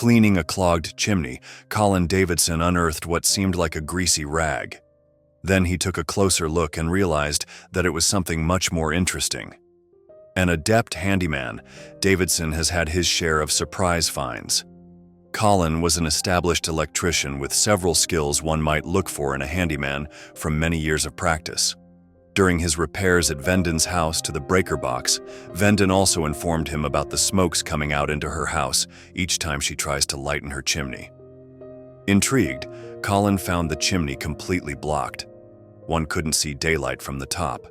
Cleaning a clogged chimney, Colin Davidson unearthed what seemed like a greasy rag. Then he took a closer look and realized that it was something much more interesting. An adept handyman, Davidson has had his share of surprise finds. Colin was an established electrician with several skills one might look for in a handyman from many years of practice. During his repairs at Vendon's house to the breaker box, Vendon also informed him about the smokes coming out into her house each time she tries to lighten her chimney. Intrigued, Colin found the chimney completely blocked. One couldn't see daylight from the top.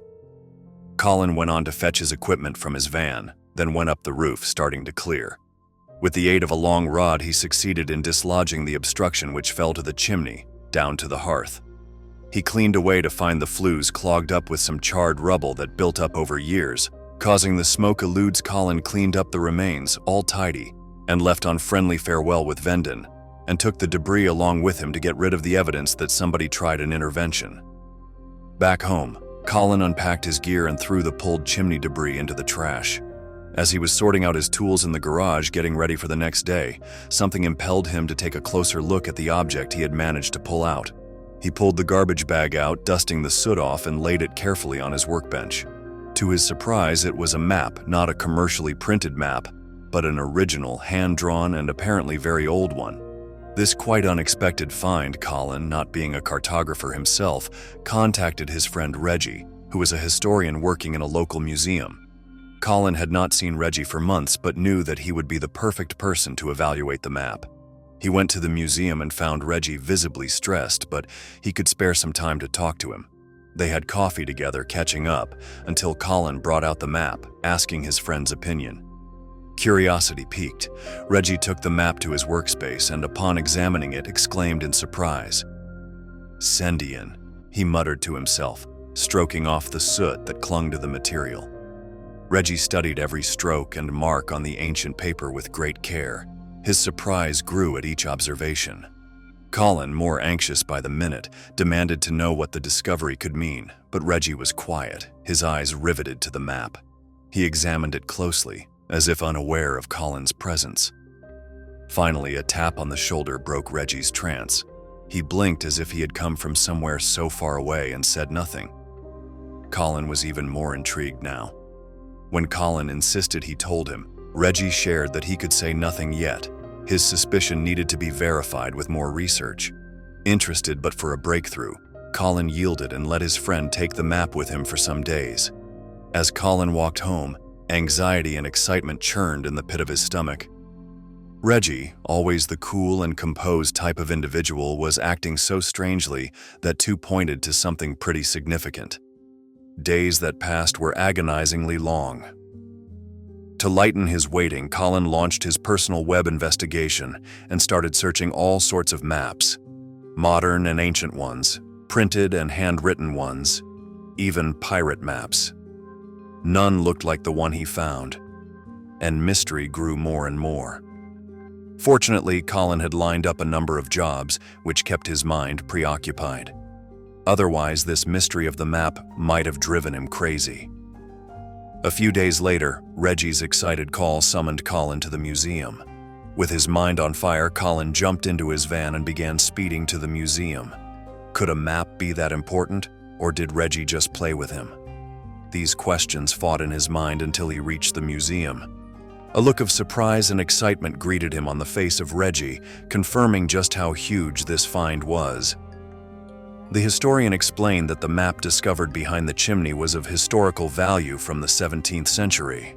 Colin went on to fetch his equipment from his van, then went up the roof, starting to clear. With the aid of a long rod, he succeeded in dislodging the obstruction which fell to the chimney, down to the hearth. He cleaned away to find the flues clogged up with some charred rubble that built up over years, causing the smoke eludes. Colin cleaned up the remains, all tidy, and left on friendly farewell with Vendon, and took the debris along with him to get rid of the evidence that somebody tried an intervention. Back home, Colin unpacked his gear and threw the pulled chimney debris into the trash. As he was sorting out his tools in the garage, getting ready for the next day, something impelled him to take a closer look at the object he had managed to pull out. He pulled the garbage bag out, dusting the soot off, and laid it carefully on his workbench. To his surprise, it was a map, not a commercially printed map, but an original, hand-drawn, and apparently very old one. This quite unexpected find, Colin, not being a cartographer himself, contacted his friend Reggie, who was a historian working in a local museum. Colin had not seen Reggie for months, but knew that he would be the perfect person to evaluate the map. He went to the museum and found Reggie visibly stressed, but he could spare some time to talk to him. They had coffee together, catching up, until Colin brought out the map, asking his friend's opinion. Curiosity piqued, Reggie took the map to his workspace and, upon examining it, exclaimed in surprise. "Sendian," he muttered to himself, stroking off the soot that clung to the material. Reggie studied every stroke and mark on the ancient paper with great care. His surprise grew at each observation. Colin, more anxious by the minute, demanded to know what the discovery could mean, but Reggie was quiet, his eyes riveted to the map. He examined it closely, as if unaware of Colin's presence. Finally, a tap on the shoulder broke Reggie's trance. He blinked as if he had come from somewhere so far away and said nothing. Colin was even more intrigued now. When Colin insisted he told him, Reggie shared that he could say nothing yet. His suspicion needed to be verified with more research. Interested but for a breakthrough, Colin yielded and let his friend take the map with him for some days. As Colin walked home, anxiety and excitement churned in the pit of his stomach. Reggie, always the cool and composed type of individual, was acting so strangely that two pointed to something pretty significant. Days that passed were agonizingly long. To lighten his waiting, Colin launched his personal web investigation and started searching all sorts of maps, modern and ancient ones, printed and handwritten ones, even pirate maps. None looked like the one he found, and mystery grew more and more. Fortunately, Colin had lined up a number of jobs, which kept his mind preoccupied. Otherwise, this mystery of the map might have driven him crazy. A few days later, Reggie's excited call summoned Colin to the museum. With his mind on fire, Colin jumped into his van and began speeding to the museum. Could a map be that important, or did Reggie just play with him? These questions fought in his mind until he reached the museum. A look of surprise and excitement greeted him on the face of Reggie, confirming just how huge this find was. The historian explained that the map discovered behind the chimney was of historical value from the 17th century.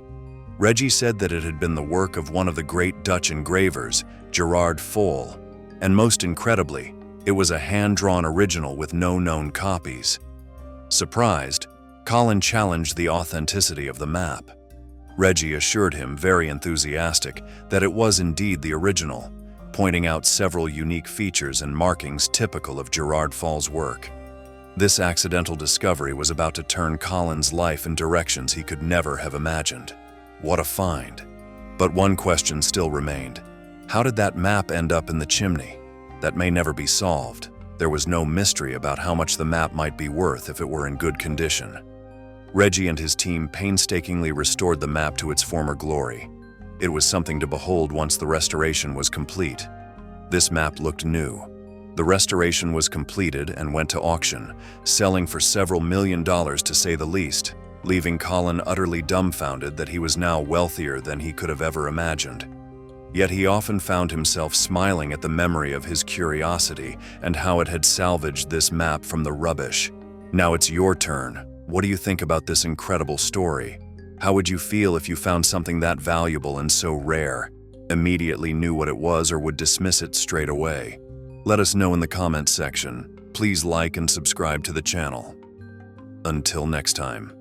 Reggie said that it had been the work of one of the great Dutch engravers, Gerard Foll, and most incredibly, it was a hand-drawn original with no known copies. Surprised, Colin challenged the authenticity of the map. Reggie assured him, very enthusiastic, that it was indeed the original, pointing out several unique features and markings typical of Gerard Foll's work. This accidental discovery was about to turn Colin's life in directions he could never have imagined. What a find! But one question still remained. How did that map end up in the chimney? That may never be solved. There was no mystery about how much the map might be worth if it were in good condition. Reggie and his team painstakingly restored the map to its former glory. It was something to behold once the restoration was complete. This map looked new. The restoration was completed and went to auction, selling for several $1,000,000 to say the least, leaving Colin utterly dumbfounded that he was now wealthier than he could have ever imagined. Yet he often found himself smiling at the memory of his curiosity and how it had salvaged this map from the rubbish. Now it's your turn. What do you think about this incredible story? How would you feel if you found something that valuable and so rare, immediately knew what it was, or would dismiss it straight away? Let us know in the comments section. Please like and subscribe to the channel. Until next time.